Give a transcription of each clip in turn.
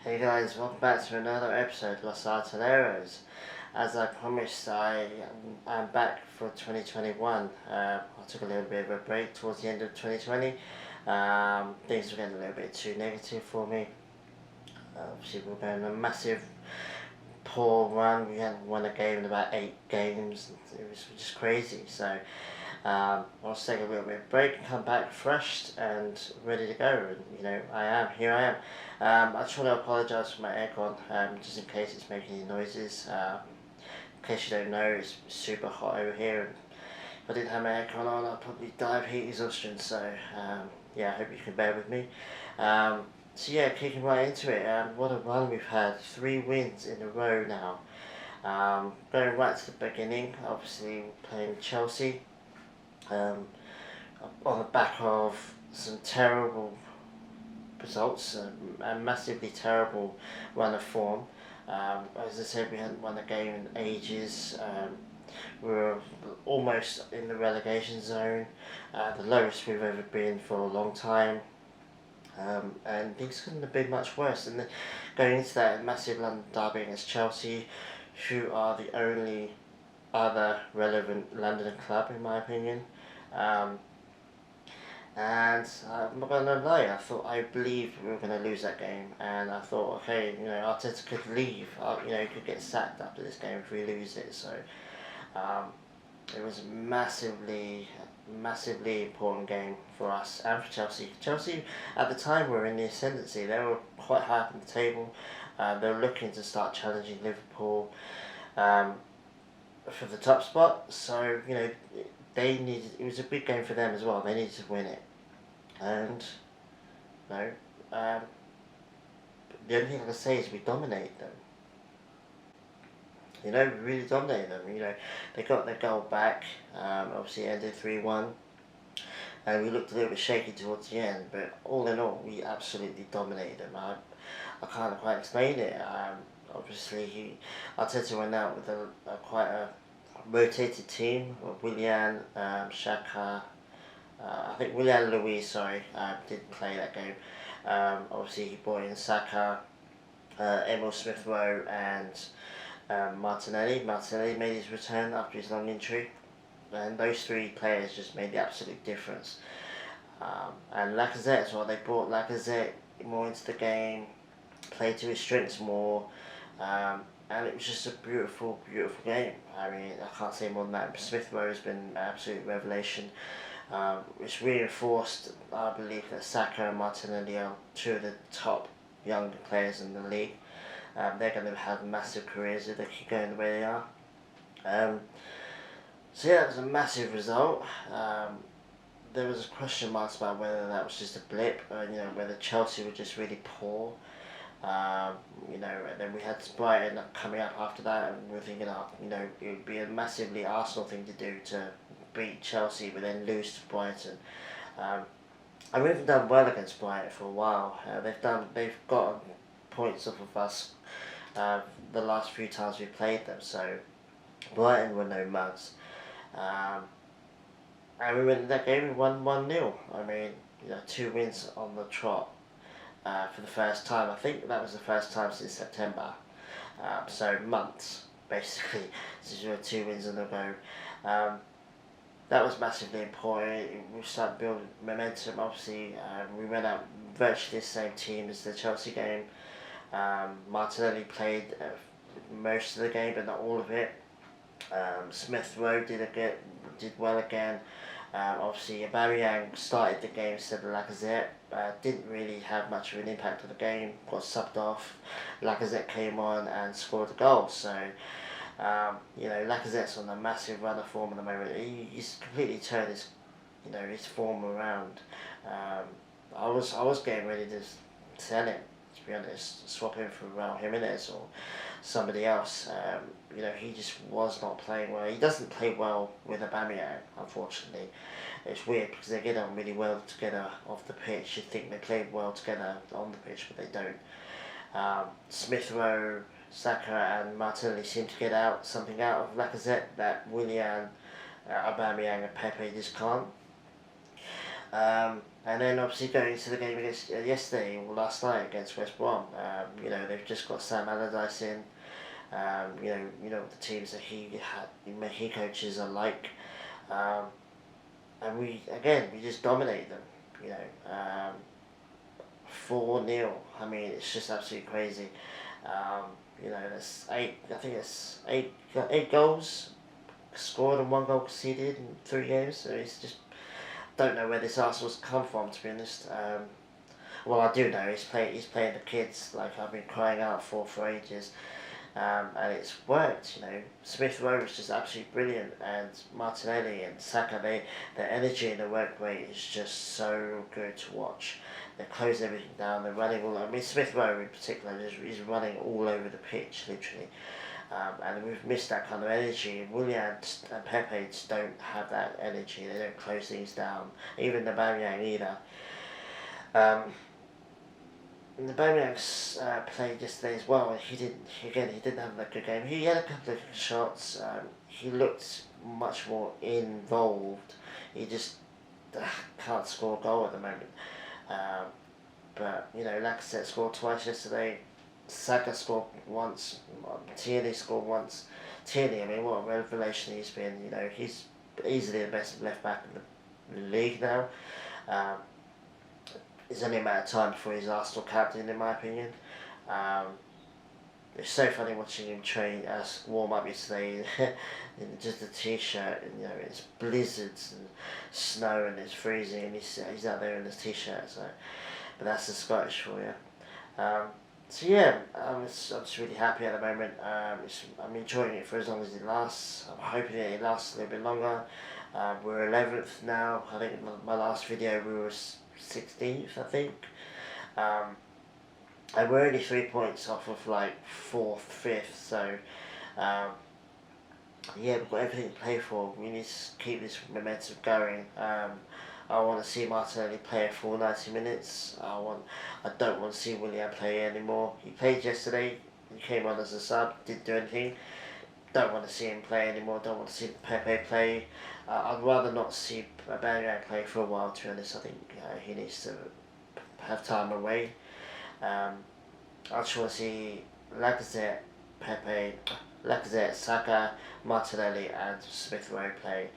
Hey guys, welcome back to another episode of Los Artilleros. As I promised, I'm back for 2021. I took a little bit of a break towards the end of 2020. Things were getting a little bit too negative for me. Obviously, we were going on a massive poor run. We hadn't won a game in about 8 games. It was just crazy. So I'll take a little bit of break and come back refreshed and ready to go. And here I am. I just want to apologise for my aircon, just in case it's making any noises. In case you don't know, it's super hot over here, and if I didn't have my aircon on, I'd probably die of heat exhaustion. So I hope you can bear with me. Kicking right into it. What a run we've had! 3 wins in a row now. Going right to the beginning, obviously playing Chelsea. On the back of some terrible results, a massively terrible run of form. As I said, we hadn't won a game in ages. We were almost in the relegation zone, the lowest we've ever been for a long time. And things couldn't have been much worse. And then going into that massive London derby against Chelsea, who are the only other relevant London club in my opinion. And I'm not gonna lie, I believed we were gonna lose that game, and I thought, okay, Arteta could leave, he could get sacked after this game if we lose it. So it was a massively important game for us and for Chelsea. Chelsea at the time were in the ascendancy. They were quite high up on the table. They were looking to start challenging Liverpool for the top spot. So it was a big game for them as well. They needed to win it, and the only thing I can say is we dominated them. We really dominated them. They got their goal back. Obviously, it ended 3-1, and we looked a little bit shaky towards the end. But all in all, we absolutely dominated them. I can't quite explain it. Obviously, Arteta went out with quite a rotated team. Willian, Xhaka, I think Willian Luis, didn't play that game. Obviously he brought in Saka, Emil Smith-Rowe and Martinelli. Martinelli made his return after his long injury, and those 3 players just made the absolute difference. And Lacazette as well, they brought Lacazette more into the game, played to his strengths more. And it was just a beautiful game. I mean, I can't say more than that. Smith-Rowe has been an absolute revelation. It's reinforced our belief that Saka and Martinelli are 2 of the top young players in the league. They're going to have massive careers if they keep going the way they are. That was a massive result. There was question marks about whether that was just a blip, or whether Chelsea were just really poor. And then we had Brighton coming up after that, and we were thinking, it would be a massively Arsenal thing to do to beat Chelsea, but then lose to Brighton. And we haven't done well against Brighton for a while. They've got points off of us the last few times we played them. So Brighton were no mugs. And we went in that game and won 1-0. I mean, 2 wins on the trot. For the first time. I think that was the first time since September. So months, basically, since we had 2 wins in a row. That was massively important. We started building momentum. Obviously, we went out virtually the same team as the Chelsea game. Martinelli played most of the game, but not all of it. Smith-Rowe did well again. Obviously, Aubameyang started the game instead of Lacazette. Didn't really have much of an impact on the game. Got subbed off. Lacazette came on and scored a goal. So, Lacazette's on a massive run of form at the moment. He's completely turned his form around. I was getting ready to sell him, to be honest, swap him for Raul Jimenez or somebody else. He just was not playing well. He doesn't play well with Aubameyang, unfortunately. It's weird because they get on really well together off the pitch. You'd think they played well together on the pitch, but they don't. Smith-Rowe, Saka and Martinelli seem to get something out of Lacazette that Willian, Aubameyang and Pepe just can't. And then obviously going into the game against yesterday or last night against West Brom, you know, they've just got Sam Allardyce in. You know the teams that he coaches are like, and we just dominate them. You know, 4-0. I mean, it's just absolutely crazy. You know, there's eight. I think it's eight goals scored and 1 goal conceded in 3 games. So it's just don't know where this Arsenal's come from, to be honest. Well, I do know he's playing the kids like I've been crying out for ages. And it's worked, you know. Smith-Rowe is just absolutely brilliant, and Martinelli and Saka, their energy and their work rate is just so good to watch. They close everything down, they're running all over. I mean, Smith-Rowe in particular is running all over the pitch, literally. And we've missed that kind of energy. Willian and Pepe just don't have that energy, they don't close things down. Even the Aubameyang either. And the Aubameyang's played yesterday as well. He didn't have a good game. He had a couple of shots. He looked much more involved. He just can't score a goal at the moment. But you know, Lacazette scored twice yesterday. Saka scored once. Tierney scored once. Tierney, I mean, what a revelation he's been. You know, he's easily the best left back in the league now. It's only a matter of time before he's Arsenal captain, in my opinion. It's so funny watching him train, warm up yesterday in just a t-shirt, and you know it's blizzards and snow and it's freezing, and he's out there in his t-shirt. So, but that's the Scottish for you. So yeah, I'm just really happy at the moment. I'm enjoying it for as long as it lasts. I'm hoping it lasts a little bit longer. We're 11th now. I think in my last video we were 16th, I think. And we're only 3 points off of like 4th, 5th, so yeah, we've got everything to play for. We need to keep this momentum going. I want to see Martinelli play a full 90 minutes. I don't want to see Willian play anymore. He played yesterday, he came on as a sub, didn't do anything. Don't want to see him play anymore, don't want to see Pepe play. I'd rather not see Aubameyang play for a while, to be honest. I think he needs to have time away. I just want to see Lacazette, Saka, Martinelli and Smith-Rowe play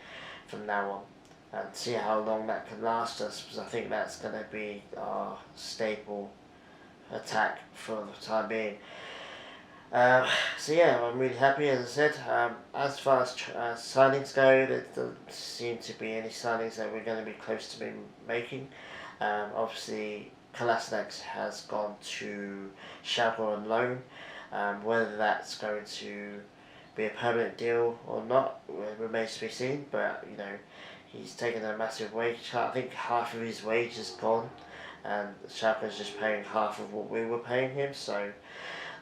from now on, and see how long that can last us, because I think that's going to be our staple attack for the time being. So yeah, I'm really happy, as I said. As far as signings go, there doesn't seem to be any signings that we're going to be close to making. Obviously, Kolasinac has gone to Schalke on loan. Whether that's going to be a permanent deal or not remains to be seen, but you know, he's taken a massive wage cut. I think half of his wage is gone, and Schalke is just paying half of what we were paying him, so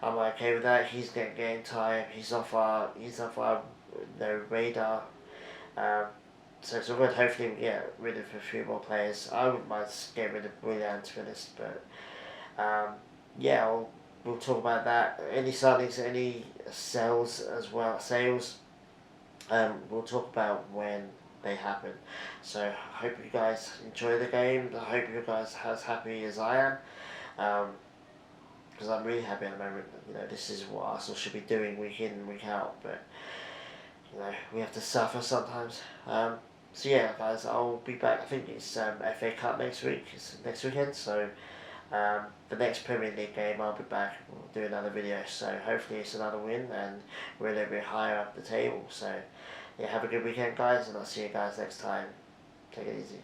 I'm okay with that. He's getting game time. He's off our radar. So it's all good. Hopefully we get rid of a few more players. I wouldn't mind getting rid of Willian, to be honest, but yeah, we'll talk about that. Any signings, any sales as well. We'll talk about when they happen. So I hope you guys enjoy the game. I hope you guys are as happy as I am. Because I'm really happy at the moment. You know, this is what Arsenal should be doing week in and week out, but you know, we have to suffer sometimes. So yeah, guys, I'll be back. I think it's FA Cup next week. It's next weekend, so the next Premier League game, I'll be back. We'll do another video. So hopefully it's another win, and we're a little bit higher up the table. So yeah, have a good weekend, guys, and I'll see you guys next time. Take it easy.